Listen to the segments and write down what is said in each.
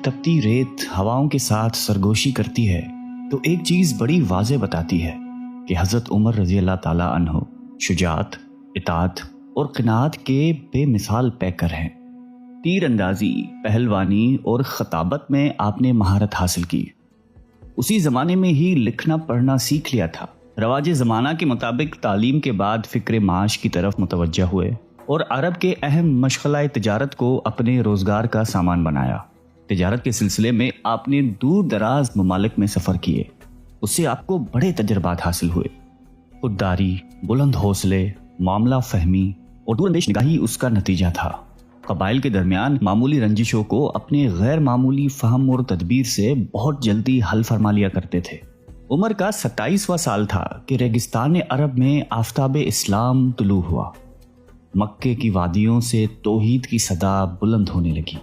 تپتی ریت ہواؤں کے ساتھ سرگوشی کرتی ہے تو ایک چیز بڑی واضح بتاتی ہے کہ حضرت عمر رضی اللہ تعالیٰ عنہ شجاعت، اطاعت اور قناعت کے بے مثال پیکر ہیں۔ تیر اندازی، پہلوانی اور خطابت میں آپ نے مہارت حاصل کی۔ اسی زمانے میں ہی لکھنا پڑھنا سیکھ لیا تھا۔ رواج زمانہ کے مطابق تعلیم کے بعد فکر معاش کی طرف متوجہ ہوئے اور عرب کے اہم مشغلہ تجارت کو اپنے روزگار کا سامان بنایا۔ تجارت کے سلسلے میں آپ نے دور دراز ممالک میں سفر کیے، اس سے آپ کو بڑے تجربات حاصل ہوئے۔ خودداری، بلند حوصلے، معاملہ فہمی اور دور اندیش نگاہی اس کا نتیجہ تھا۔ قبائل کے درمیان معمولی رنجشوں کو اپنے غیر معمولی فہم اور تدبیر سے بہت جلدی حل فرما لیا کرتے تھے۔ عمر کا 27واں سال تھا کہ ریگستان عرب میں آفتاب اسلام طلوع ہوا۔ مکے کی وادیوں سے توحید کی صدا بلند ہونے لگی۔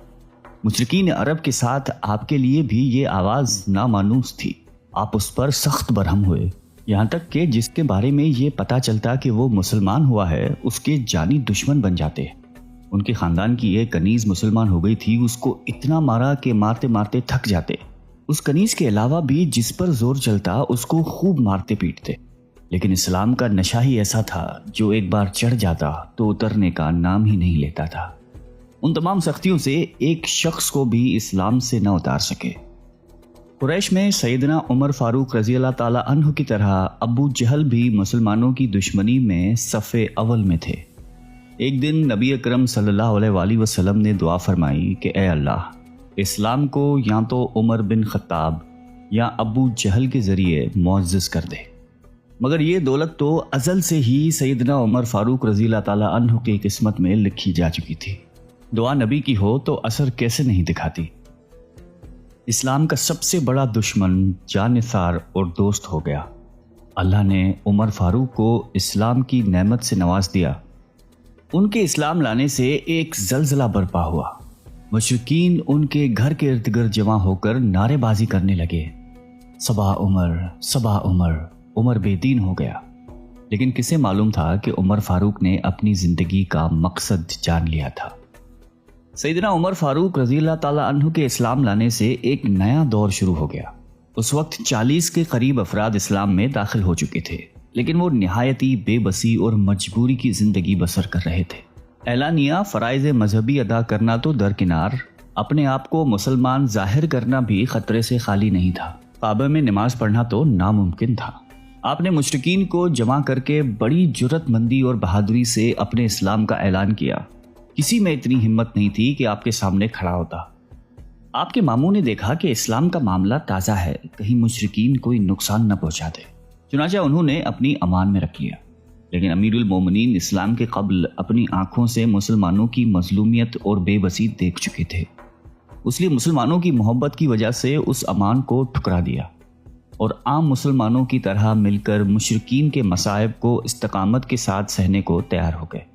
مشرکین عرب کے ساتھ آپ کے لیے بھی یہ آواز نامانوس تھی۔ آپ اس پر سخت برہم ہوئے، یہاں تک کہ جس کے بارے میں یہ پتا چلتا کہ وہ مسلمان ہوا ہے اس کے جانی دشمن بن جاتے۔ ان کے خاندان کی ایک کنیز مسلمان ہو گئی تھی، اس کو اتنا مارا کہ مارتے مارتے تھک جاتے۔ اس کنیز کے علاوہ بھی جس پر زور چلتا اس کو خوب مارتے پیٹتے، لیکن اسلام کا نشہ ہی ایسا تھا جو ایک بار چڑھ جاتا تو اترنے کا نام ہی نہیں لیتا تھا۔ ان تمام سختیوں سے ایک شخص کو بھی اسلام سے نہ اتار سکے۔ قریش میں سیدنا عمر فاروق رضی اللہ تعالیٰ عنہ کی طرح ابو جہل بھی مسلمانوں کی دشمنی میں صف اول میں تھے۔ ایک دن نبی اکرم صلی اللہ علیہ وآلہ وسلم نے دعا فرمائی کہ اے اللہ، اسلام کو یا تو عمر بن خطاب یا ابو جہل کے ذریعے معزز کر دے، مگر یہ دولت تو ازل سے ہی سیدنا عمر فاروق رضی اللہ تعالیٰ عنہ کی قسمت میں لکھی جا چکی تھی۔ دعا نبی کی ہو تو اثر کیسے نہیں دکھاتی۔ اسلام کا سب سے بڑا دشمن جانثار اور دوست ہو گیا۔ اللہ نے عمر فاروق کو اسلام کی نعمت سے نواز دیا۔ ان کے اسلام لانے سے ایک زلزلہ برپا ہوا۔ مشرکین ان کے گھر کے ارد گرد جمع ہو کر نعرے بازی کرنے لگے، صبا عمر، صبا عمر، عمر بے دین ہو گیا۔ لیکن کسے معلوم تھا کہ عمر فاروق نے اپنی زندگی کا مقصد جان لیا تھا۔ سیدنا عمر فاروق رضی اللہ تعالیٰ عنہ کے اسلام لانے سے ایک نیا دور شروع ہو گیا۔ اس وقت 40 کے قریب افراد اسلام میں داخل ہو چکے تھے، لیکن وہ نہایتی بے بسی اور مجبوری کی زندگی بسر کر رہے تھے۔ اعلانیہ فرائض مذہبی ادا کرنا تو درکنار، اپنے آپ کو مسلمان ظاہر کرنا بھی خطرے سے خالی نہیں تھا۔ کعبہ میں نماز پڑھنا تو ناممکن تھا۔ آپ نے مشرکین کو جمع کر کے بڑی جرأت مندی اور بہادری سے اپنے اسلام کا اعلان کیا۔ کسی میں اتنی ہمت نہیں تھی کہ آپ کے سامنے کھڑا ہوتا۔ آپ کے ماموں نے دیکھا کہ اسلام کا معاملہ تازہ ہے، کہیں مشرکین کوئی نقصان نہ پہنچا دے، چنانچہ انہوں نے اپنی امان میں رکھ لیا۔ لیکن امیر المومنین اسلام کے قبل اپنی آنکھوں سے مسلمانوں کی مظلومیت اور بے بسی دیکھ چکے تھے، اس لیے مسلمانوں کی محبت کی وجہ سے اس امان کو ٹھکرا دیا اور عام مسلمانوں کی طرح مل کر مشرکین کے مصائب کو استقامت کے ساتھ سہنے کو تیار ہو گئے،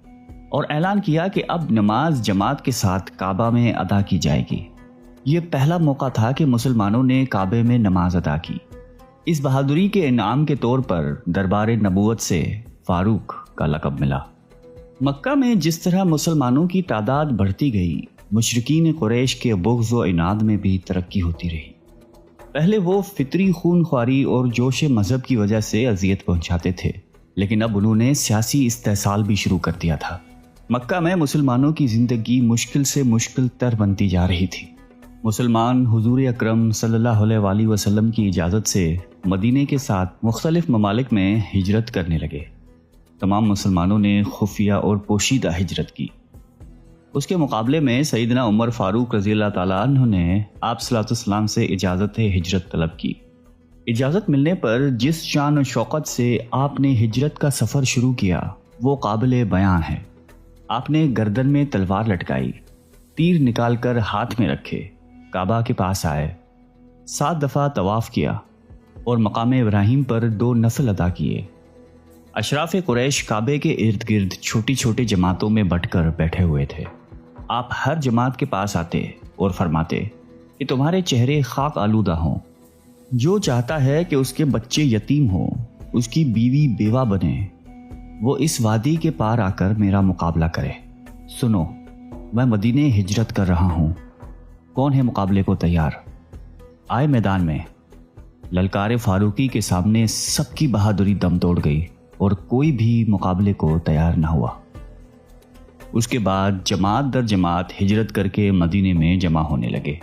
اور اعلان کیا کہ اب نماز جماعت کے ساتھ کعبہ میں ادا کی جائے گی۔ یہ پہلا موقع تھا کہ مسلمانوں نے کعبے میں نماز ادا کی۔ اس بہادری کے انعام کے طور پر دربار نبوت سے فاروق کا لقب ملا۔ مکہ میں جس طرح مسلمانوں کی تعداد بڑھتی گئی، مشرکین قریش کے بغض و عناد میں بھی ترقی ہوتی رہی۔ پہلے وہ فطری خون خواری اور جوش مذہب کی وجہ سے اذیت پہنچاتے تھے، لیکن اب انہوں نے سیاسی استحصال بھی شروع کر دیا تھا۔ مکہ میں مسلمانوں کی زندگی مشکل سے مشکل تر بنتی جا رہی تھی۔ مسلمان حضور اکرم صلی اللہ علیہ وآلہ وسلم کی اجازت سے مدینے کے ساتھ مختلف ممالک میں ہجرت کرنے لگے۔ تمام مسلمانوں نے خفیہ اور پوشیدہ ہجرت کی۔ اس کے مقابلے میں سیدنا عمر فاروق رضی اللہ تعالیٰ عنہ نے آپ صلی اللہ علیہ وسلم سے اجازت ہجرت طلب کی۔ اجازت ملنے پر جس شان و شوقت سے آپ نے ہجرت کا سفر شروع کیا وہ قابل بیان ہے۔ آپ نے گردن میں تلوار لٹکائی، تیر نکال کر ہاتھ میں رکھے، کعبہ کے پاس آئے، 7 دفعہ طواف کیا اور مقام ابراہیم پر 2 نفل ادا کیے۔ اشراف قریش کعبے کے ارد گرد چھوٹی چھوٹی جماعتوں میں بٹ کر بیٹھے ہوئے تھے۔ آپ ہر جماعت کے پاس آتے اور فرماتے کہ تمہارے چہرے خاک آلودہ ہوں، جو چاہتا ہے کہ اس کے بچے یتیم ہوں، اس کی بیوی بیوہ بنے، وہ اس وادی کے پار آ کر میرا مقابلہ کرے۔ سنو، میں مدینے ہجرت کر رہا ہوں۔ کون ہے مقابلے کو تیار؟ آئے میدان میں۔ للکار فاروقی کے سامنے سب کی بہادری دم توڑ گئی اور کوئی بھی مقابلے کو تیار نہ ہوا۔ اس کے بعد جماعت در جماعت ہجرت کر کے مدینے میں جمع ہونے لگے،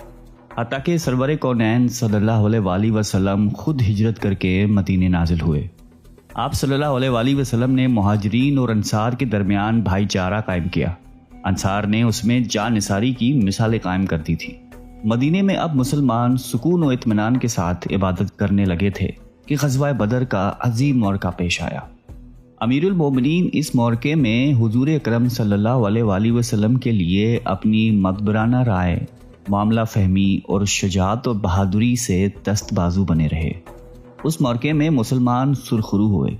حتیٰ کہ سرور کونین صلی اللہ علیہ وآلہ وسلم خود ہجرت کر کے مدینے نازل ہوئے۔ آپ صلی اللہ علیہ وآلہ وسلم نے مہاجرین اور انصار کے درمیان بھائی چارہ قائم کیا۔ انصار نے اس میں جان نثاری کی مثالیں قائم کر دی تھی۔ مدینے میں اب مسلمان سکون و اطمینان کے ساتھ عبادت کرنے لگے تھے کہ غزوہ بدر کا عظیم موقع پیش آیا۔ امیر المومنین اس موقع میں حضور اکرم صلی اللہ علیہ وآلہ وسلم کے لیے اپنی مدبرانہ رائے، معاملہ فہمی اور شجاعت و بہادری سے دست بازو بنے رہے۔ اس موقع میں مسلمان سرخرو ہوئے،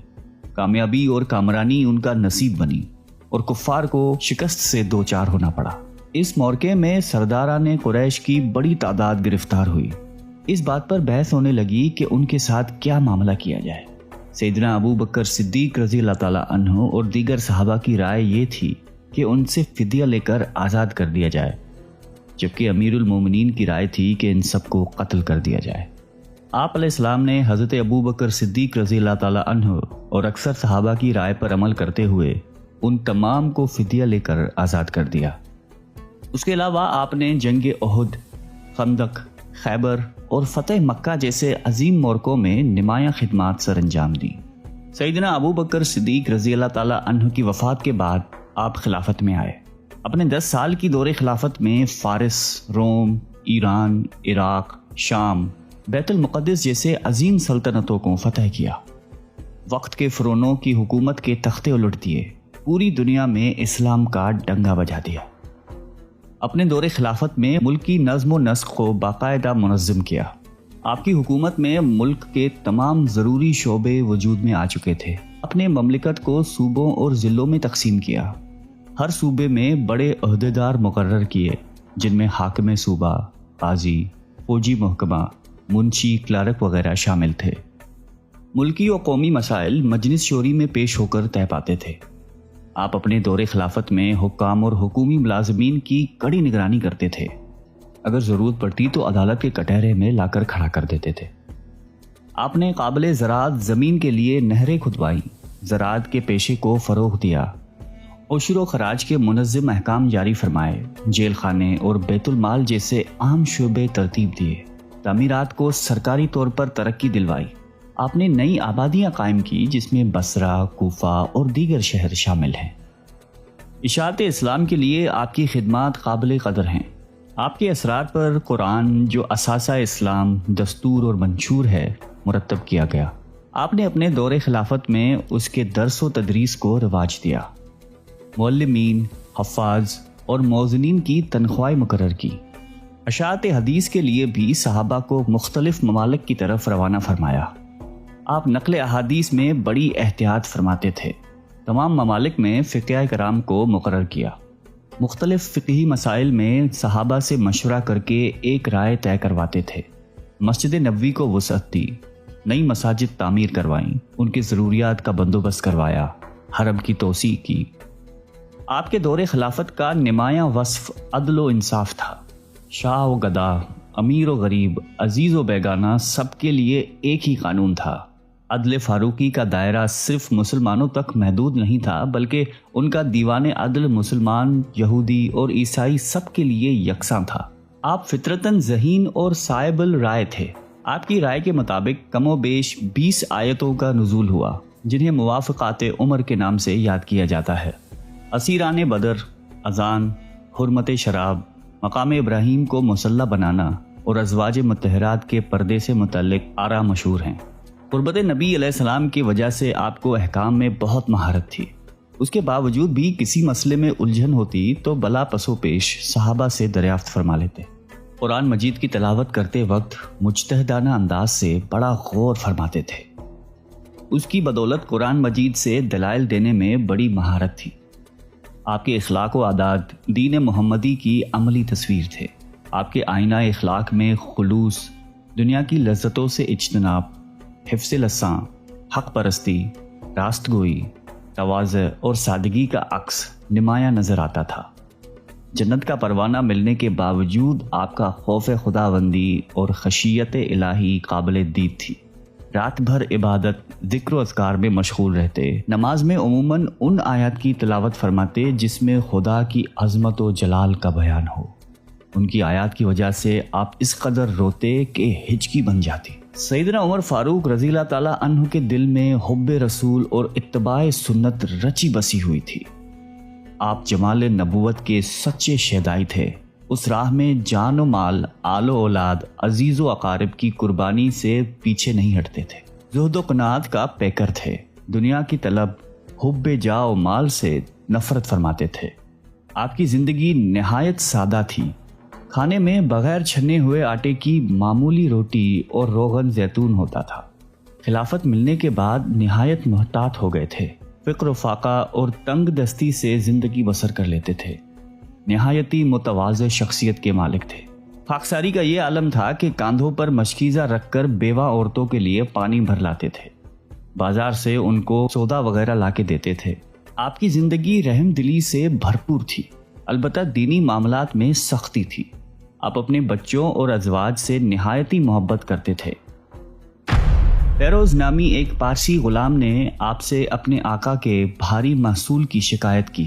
کامیابی اور کامرانی ان کا نصیب بنی اور کفار کو شکست سے دوچار ہونا پڑا۔ اس موقع میں سرداران قریش کی بڑی تعداد گرفتار ہوئی۔ اس بات پر بحث ہونے لگی کہ ان کے ساتھ کیا معاملہ کیا جائے۔ سیدنا ابو بکر صدیق رضی اللہ تعالی عنہ اور دیگر صحابہ کی رائے یہ تھی کہ ان سے فدیہ لے کر آزاد کر دیا جائے، جبکہ امیر المومنین کی رائے تھی کہ ان سب کو قتل کر دیا جائے۔ آپ علیہ السلام نے حضرت ابو بکر صدیق رضی اللہ تعالی عنہ اور اکثر صحابہ کی رائے پر عمل کرتے ہوئے ان تمام کو فدیہ لے کر آزاد کر دیا۔ اس کے علاوہ آپ نے جنگ احد، خندق، خیبر اور فتح مکہ جیسے عظیم موقعوں میں نمایاں خدمات سر انجام دی۔ سیدنا ابو بکر صدیق رضی اللہ تعالی عنہ کی وفات کے بعد آپ خلافت میں آئے۔ اپنے 10 سال کی دور خلافت میں فارس، روم، ایران، عراق، شام، بیت المقدس جیسے عظیم سلطنتوں کو فتح کیا۔ وقت کے فرعونوں کی حکومت کے تختے الٹ دیے، پوری دنیا میں اسلام کا ڈنگا بجا دیا۔ اپنے دور خلافت میں ملکی نظم و نسق کو باقاعدہ منظم کیا۔ آپ کی حکومت میں ملک کے تمام ضروری شعبے وجود میں آ چکے تھے۔ اپنے مملکت کو صوبوں اور ضلعوں میں تقسیم کیا۔ ہر صوبے میں بڑے عہدیدار مقرر کیے، جن میں حاکم صوبہ، قاضی، فوجی محکمہ، منشی، کلرک وغیرہ شامل تھے۔ ملکی و قومی مسائل مجلس شوری میں پیش ہو کر طے پاتے تھے۔ آپ اپنے دور خلافت میں حکام اور حکومی ملازمین کی کڑی نگرانی کرتے تھے۔ اگر ضرورت پڑتی تو عدالت کے کٹہرے میں لا کر کھڑا کر دیتے تھے۔ آپ نے قابل زراعت زمین کے لیے نہریں کھدوائیں، زراعت کے پیشے کو فروغ دیا، عشر و خراج کے منظم احکام جاری فرمائے، جیل خانے اور بیت المال جیسے اہم شعبے ترتیب دیے، تعمیرات کو سرکاری طور پر ترقی دلوائی۔ آپ نے نئی آبادیاں قائم کی جس میں بصرہ، کوفہ اور دیگر شہر شامل ہیں۔ اشاعت اسلام کے لیے آپ کی خدمات قابل قدر ہیں۔ آپ کے اثرات پر قرآن، جو اساسہ اسلام، دستور اور منشور ہے، مرتب کیا گیا۔ آپ نے اپنے دور خلافت میں اس کے درس و تدریس کو رواج دیا۔ معلمین، حفاظ اور موزنین کی تنخواہیں مقرر کی۔ اشاعت حدیث کے لیے بھی صحابہ کو مختلف ممالک کی طرف روانہ فرمایا۔ آپ نقل احادیث میں بڑی احتیاط فرماتے تھے۔ تمام ممالک میں فقیہ کرام کو مقرر کیا۔ مختلف فقہی مسائل میں صحابہ سے مشورہ کر کے ایک رائے طے کرواتے تھے۔ مسجد نبوی کو وسعت دی، نئی مساجد تعمیر کروائیں، ان کی ضروریات کا بندوبست کروایا، حرم کی توسیع کی۔ آپ کے دور خلافت کا نمایاں وصف عدل و انصاف تھا۔ شاہ و گدا، امیر و غریب، عزیز و بیگانہ، سب کے لیے ایک ہی قانون تھا۔ عدل فاروقی کا دائرہ صرف مسلمانوں تک محدود نہیں تھا، بلکہ ان کا دیوان عدل مسلمان، یہودی اور عیسائی سب کے لیے یکساں تھا۔ آپ فطرتاً ذہین اور صائب الرائے تھے۔ آپ کی رائے کے مطابق کم و بیش 20 آیتوں کا نزول ہوا، جنہیں موافقات عمر کے نام سے یاد کیا جاتا ہے۔ اسیران بدر، اذان، حرمت شراب، مقام ابراہیم کو مسلح بنانا اور ازواج مطہرات کے پردے سے متعلق آراء مشہور ہیں۔ قربت نبی علیہ السلام کی وجہ سے آپ کو احکام میں بہت مہارت تھی۔ اس کے باوجود بھی کسی مسئلے میں الجھن ہوتی تو بلا پسو پیش صحابہ سے دریافت فرما لیتے۔ قرآن مجید کی تلاوت کرتے وقت مجتہدانہ انداز سے بڑا غور فرماتے تھے۔ اس کی بدولت قرآن مجید سے دلائل دینے میں بڑی مہارت تھی۔ آپ کے اخلاق و عادات دین محمدی کی عملی تصویر تھے۔ آپ کے آئینہ اخلاق میں خلوص، دنیا کی لذتوں سے اجتناب، حفظ لساں، حق پرستی، راست گوئی، تواضع اور سادگی کا عکس نمایاں نظر آتا تھا۔ جنت کا پروانہ ملنے کے باوجود آپ کا خوف خداوندی اور خشیت الہی قابل دید تھی۔ رات بھر عبادت، ذکر و اذکار میں مشغول رہتے، نماز میں عموماً ان آیات کی تلاوت فرماتے جس میں خدا کی عظمت و جلال کا بیان ہو۔ ان کی آیات کی وجہ سے آپ اس قدر روتے کہ ہچکی بن جاتی۔ سیدنا عمر فاروق رضی اللہ تعالیٰ عنہ کے دل میں حب رسول اور اتباع سنت رچی بسی ہوئی تھی۔ آپ جمال نبوت کے سچے شہدائی تھے۔ اس راہ میں جان و مال، آل و اولاد، عزیز و اقارب کی قربانی سے پیچھے نہیں ہٹتے تھے۔ زہد و قناعت کا پیکر تھے۔ دنیا کی طلب، حب جا و مال سے نفرت فرماتے تھے۔ آپ کی زندگی نہایت سادہ تھی۔ کھانے میں بغیر چھنے ہوئے آٹے کی معمولی روٹی اور روغن زیتون ہوتا تھا۔ خلافت ملنے کے بعد نہایت محتاط ہو گئے تھے۔ فقر و فاقہ اور تنگ دستی سے زندگی بسر کر لیتے تھے۔ نہایتی متواضع شخصیت کے مالک تھے۔ خاکساری کا یہ عالم تھا کہ کاندھوں پر مشکیزہ رکھ کر بیوہ عورتوں کے لیے پانی بھر لاتے تھے۔ بازار سے ان کو سودا وغیرہ لا کے دیتے تھے۔ آپ کی زندگی رحم دلی سے بھرپور تھی، البتہ دینی معاملات میں سختی تھی۔ آپ اپنے بچوں اور ازواج سے نہایتی محبت کرتے تھے۔ فیروز نامی ایک پارسی غلام نے آپ سے اپنے آقا کے بھاری محصول کی شکایت کی۔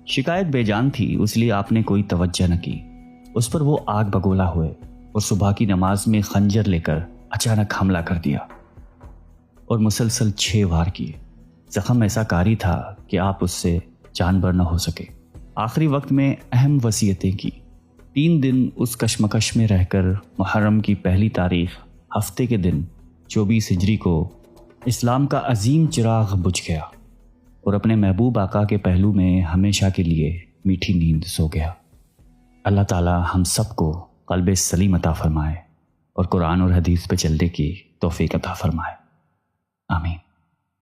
شکایت بے جان تھی، اس لیے آپ نے کوئی توجہ نہ کی۔ اس پر وہ آگ بگولا ہوئے اور صبح کی نماز میں خنجر لے کر اچانک حملہ کر دیا اور مسلسل 6 وار کیے۔ زخم ایسا کاری تھا کہ آپ اس سے جان بر نہ ہو سکے۔ آخری وقت میں اہم وصیتیں کی۔ 3 دن اس کشمکش میں رہ کر محرم کی پہلی تاریخ ہفتے کے دن 24 ہجری کو اسلام کا عظیم چراغ بجھ گیا اور اپنے محبوب آقا کے پہلو میں ہمیشہ کے لیے میٹھی نیند سو گیا۔ اللہ تعالی ہم سب کو قلب سلیم عطا فرمائے اور قرآن اور حدیث پہ چلنے کی توفیق عطا فرمائے۔ آمین۔